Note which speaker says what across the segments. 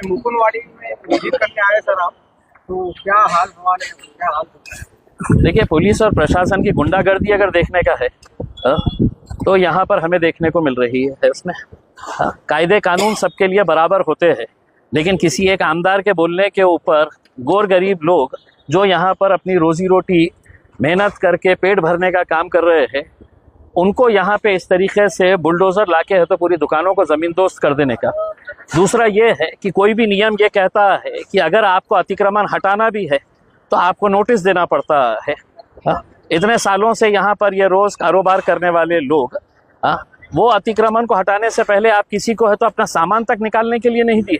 Speaker 1: मुकुंदवाड़ी में विजिट करने आए सर आप, तो क्या हाल हमारे क्या हाल?
Speaker 2: देखिए, पुलिस और प्रशासन की गुंडागर्दी अगर देखने का है तो यहाँ पर हमें देखने को मिल रही है। उसमें कायदे कानून सबके लिए बराबर होते हैं, लेकिन किसी एक आमदार के बोलने के ऊपर गोर गरीब लोग जो यहाँ पर अपनी रोजी रोटी मेहनत करके पेट भरने का काम कर रहे हैं, उनको यहाँ पे इस तरीके से बुलडोज़र लाके है तो पूरी दुकानों को ज़मींदोस्त कर देने का। दूसरा ये है कि कोई भी नियम ये कहता है कि अगर आपको अतिक्रमण हटाना भी है तो आपको नोटिस देना पड़ता है। इतने सालों से यहाँ पर ये रोज़ कारोबार करने वाले लोग वो अतिक्रमण को हटाने से पहले आप किसी को है तो अपना सामान तक निकालने के लिए नहीं दिए।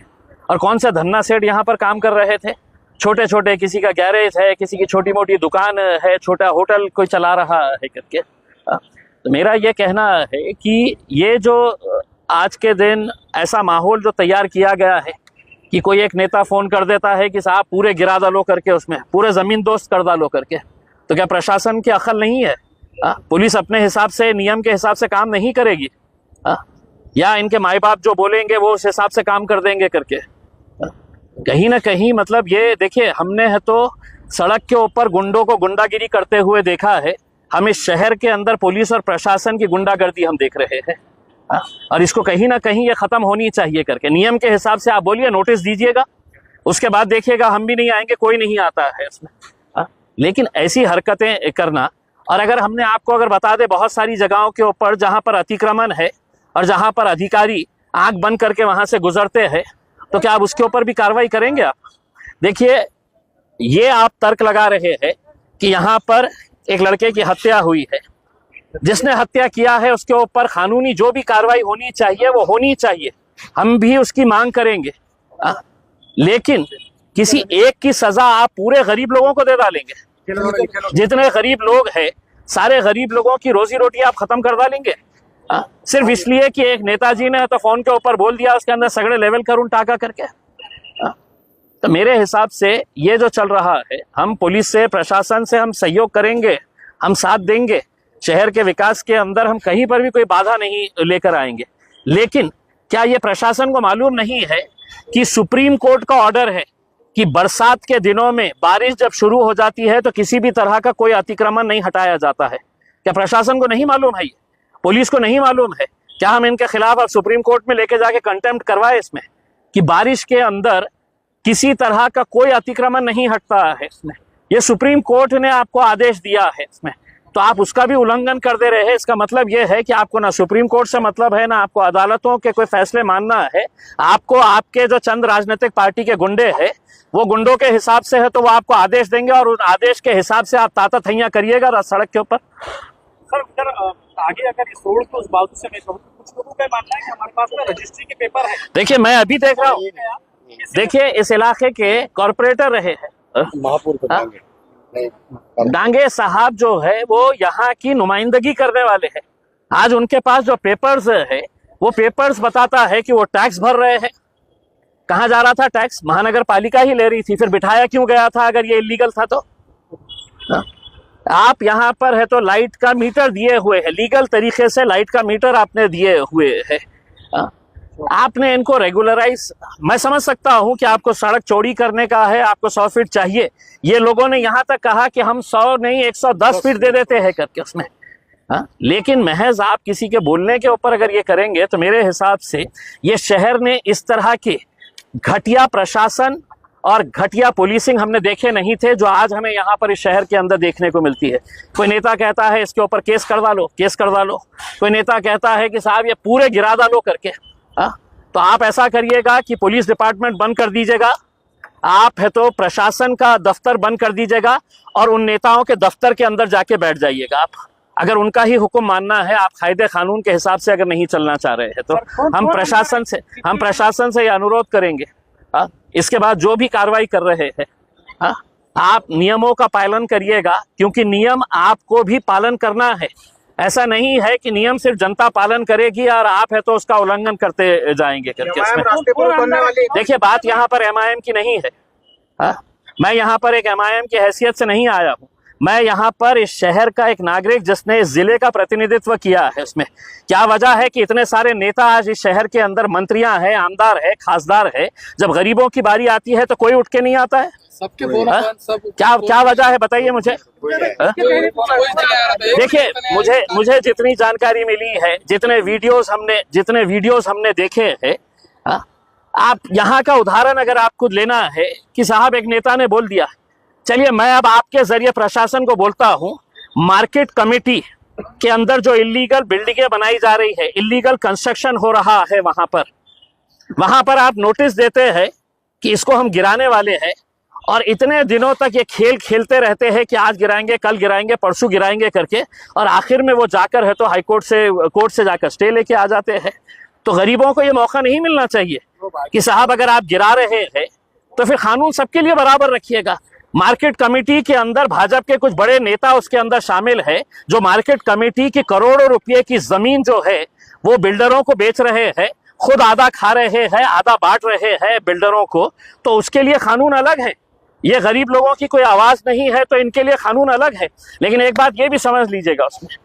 Speaker 2: और कौन से धन्ना सेठ यहाँ पर काम कर रहे थे, छोटे छोटे, किसी का गैरेज है, किसी की छोटी मोटी दुकान है, छोटा होटल कोई चला रहा है करके। तो मेरा ये कहना है कि ये जो आज के दिन ऐसा माहौल जो तैयार किया गया है कि कोई एक नेता फ़ोन कर देता है कि साहब पूरे गिरा डालो करके, उसमें पूरे ज़मीन दोस्त कर डालो करके, तो क्या प्रशासन की अक्ल नहीं है? पुलिस अपने हिसाब से, नियम के हिसाब से काम नहीं करेगी? या इनके माए बाप जो बोलेंगे वो उस हिसाब से काम कर देंगे करके? कहीं ना कहीं मतलब ये देखिए, हमने है तो सड़क के ऊपर गुंडों को गुंडागिरी करते हुए देखा है, हम इस शहर के अंदर पुलिस और प्रशासन की गुंडागर्दी हम देख रहे हैं। और इसको कहीं ना कहीं ये ख़त्म होनी चाहिए करके। नियम के हिसाब से आप बोलिए, नोटिस दीजिएगा, उसके बाद देखिएगा हम भी नहीं आएंगे, कोई नहीं आता है उसमें। लेकिन ऐसी हरकतें करना, और अगर हमने आपको अगर बता दे बहुत सारी जगहों के ऊपर जहाँ पर अतिक्रमण है और जहाँ पर अधिकारी आँख बंद करके वहाँ से गुजरते हैं, तो क्या आप उसके ऊपर भी कार्रवाई करेंगे? आप देखिए, ये आप तर्क लगा रहे हैं कि यहाँ पर एक लड़के की हत्या हुई है, जिसने हत्या किया है उसके ऊपर कानूनी जो भी कार्रवाई होनी चाहिए वो होनी चाहिए, हम भी उसकी मांग करेंगे। लेकिन किसी एक की सजा आप पूरे गरीब लोगों को दे डालेंगे। जितने गरीब लोग हैं, सारे गरीब लोगों की रोजी रोटी आप खत्म कर डालेंगे सिर्फ इसलिए कि एक नेताजी ने तो फोन के ऊपर बोल दिया, उसके अंदर सगड़े लेवल करूं टाका करके। तो मेरे हिसाब से ये जो चल रहा है, हम पुलिस से, प्रशासन से हम सहयोग करेंगे, हम साथ देंगे, शहर के विकास के अंदर हम कहीं पर भी कोई बाधा नहीं लेकर आएंगे। लेकिन क्या ये प्रशासन को मालूम नहीं है कि सुप्रीम कोर्ट का ऑर्डर है कि बरसात के दिनों में बारिश जब शुरू हो जाती है तो किसी भी तरह का कोई अतिक्रमण नहीं हटाया जाता है? क्या प्रशासन को नहीं मालूम है? ये पुलिस को नहीं मालूम है? क्या हम इनके खिलाफ अब सुप्रीम कोर्ट में लेके जाके कंटेम्प्ट करवाए इसमें कि बारिश के अंदर किसी तरह का कोई अतिक्रमण नहीं हटता है इसमें? ये सुप्रीम कोर्ट ने आपको आदेश दिया है इसमें, तो आप उसका भी उल्लंघन कर दे रहे हैं। इसका मतलब ये है कि आपको ना सुप्रीम कोर्ट से मतलब है, ना आपको अदालतों के कोई फैसले मानना है। आपको आपके जो चंद राजनीतिक पार्टी के गुंडे हैं, वो गुंडों के हिसाब से है तो वो आपको आदेश देंगे और उस आदेश के हिसाब से आप ताता थैया करिएगा सड़क के ऊपर।
Speaker 1: सर उधर आगे अगर इस रोड को उस बाजू से नहीं, कुछ लोगों का मानना है कि हमारे पास में रजिस्ट्री के पेपर है।
Speaker 2: देखिए, मैं अभी देख रहा हूँ, देखिए इस इलाके के कॉर्पोरेटर रहे हैं डांगे साहब, जो है वो यहाँ की नुमाइंदगी करने वाले हैं। आज उनके पास जो पेपर्स है, वो पेपर्स बताता है कि वो टैक्स भर रहे हैं। कहाँ जा रहा था टैक्स? महानगर पालिका ही ले रही थी, फिर बिठाया क्यों गया था अगर ये इलीगल था तो? आप यहाँ पर है तो लाइट का मीटर दिए हुए है, लीगल तरीके से लाइट का मीटर आपने दिए हुए है, आपने इनको रेगुलराइज। मैं समझ सकता हूं कि आपको सड़क चौड़ी करने का है, आपको 100 फीट चाहिए। ये लोगों ने यहां तक कहा कि हम 100 नहीं 110 फीट दे देते हैं करके उसमें। लेकिन महज आप किसी के बोलने के ऊपर अगर ये करेंगे तो मेरे हिसाब से ये शहर ने इस तरह के घटिया प्रशासन और घटिया पुलिसिंग हमने देखे नहीं थे जो आज हमें यहाँ पर इस शहर के अंदर देखने को मिलती है। कोई नेता कहता है इसके ऊपर केस करवा लो, केस करवा लो। कोई नेता कहता है कि साहब ये पूरे गिरा डालो करके। तो आप ऐसा करिएगा कि पुलिस डिपार्टमेंट बंद कर दीजिएगा, आप है तो प्रशासन का दफ्तर बंद कर दीजिएगा और उन नेताओं के दफ्तर के अंदर जाके बैठ जाइएगा आप। अगर उनका ही हुक्म मानना है, आप कायदे कानून के हिसाब से अगर नहीं चलना चाह रहे हैं तो हम प्रशासन से ये अनुरोध करेंगे। इसके बाद जो भी कार्रवाई कर रहे हैं, आप नियमों का पालन करिएगा, क्योंकि नियम आपको भी पालन करना है। ऐसा नहीं है कि नियम सिर्फ जनता पालन करेगी और आप है तो उसका उल्लंघन करते जाएंगे करके इसमें। देखिए, बात यहाँ पर MIM की नहीं है। मैं यहाँ पर एक MIM की हैसियत से नहीं आया हूँ, मैं यहाँ पर इस शहर का एक नागरिक जिसने इस जिले का प्रतिनिधित्व किया है, उसमें क्या वजह है कि इतने सारे नेता आज इस शहर के अंदर मंत्रियां हैं, आमदार है, खासदार है, जब गरीबों की बारी आती है तो कोई उठ के नहीं आता है?
Speaker 3: सबके बोला सब
Speaker 2: क्या क्या वजह है बताइए मुझे। देखिए, मुझे जितनी जानकारी मिली है, जितने वीडियोस हमने देखे हैं, आप यहाँ का उदाहरण अगर आपको लेना है कि साहब एक नेता ने बोल दिया, चलिए मैं अब आपके जरिए प्रशासन को बोलता हूँ, मार्केट कमेटी के अंदर जो इलीगल बिल्डिंगें बनाई जा रही है, इलीगल कंस्ट्रक्शन हो रहा है, वहां पर आप नोटिस देते हैं कि इसको हम गिराने वाले हैं, और इतने दिनों तक ये खेल खेलते रहते हैं कि आज गिराएंगे, कल गिराएंगे, परसों गिराएंगे करके, और आखिर में वो जाकर है तो हाईकोर्ट से कोर्ट से जाकर स्टे लेके आ जाते हैं। तो गरीबों को ये मौका नहीं मिलना चाहिए कि साहब अगर आप गिरा रहे हैं तो फिर कानून सबके लिए बराबर रखिएगा। मार्केट कमेटी के अंदर भाजपा के कुछ बड़े नेता उसके अंदर शामिल है, जो मार्केट कमेटी की करोड़ों रुपए की जमीन जो है वो बिल्डरों को बेच रहे हैं, खुद आधा खा रहे हैं, आधा बांट रहे हैं बिल्डरों को, तो उसके लिए कानून अलग है। ये गरीब लोगों की कोई आवाज नहीं है तो इनके लिए कानून अलग है। लेकिन एक बात ये भी समझ लीजिएगा, उसमें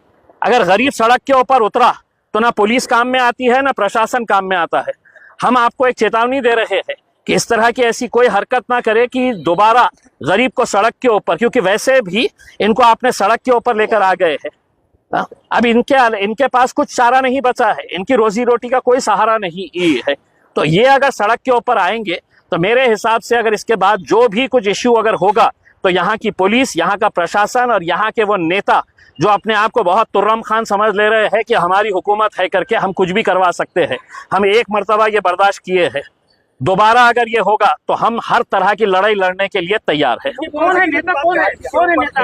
Speaker 2: अगर गरीब सड़क के ऊपर उतरा तो ना पुलिस काम में आती है, ना प्रशासन काम में आता है। हम आपको एक चेतावनी दे रहे हैं कि इस तरह की ऐसी कोई हरकत ना करे कि दोबारा गरीब को सड़क के ऊपर, क्योंकि वैसे भी इनको आपने सड़क के ऊपर लेकर आ गए हैं। अब इनके पास कुछ चारा नहीं बचा है, इनकी रोजी रोटी का कोई सहारा नहीं है। तो ये अगर सड़क के ऊपर आएंगे तो मेरे हिसाब से अगर इसके बाद जो भी कुछ इश्यू अगर होगा तो यहाँ की पुलिस, यहाँ का प्रशासन और यहाँ के वो नेता जो अपने आप को बहुत तुर्रम खान समझ ले रहे हैं कि हमारी हुकूमत है करके हम कुछ भी करवा सकते हैं, हम एक मर्तबा ये बर्दाश्त किए हैं। दोबारा अगर ये होगा तो हम हर तरह की लड़ाई लड़ने के लिए तैयार हैं।
Speaker 1: कौन है नेता, कौन है नेता?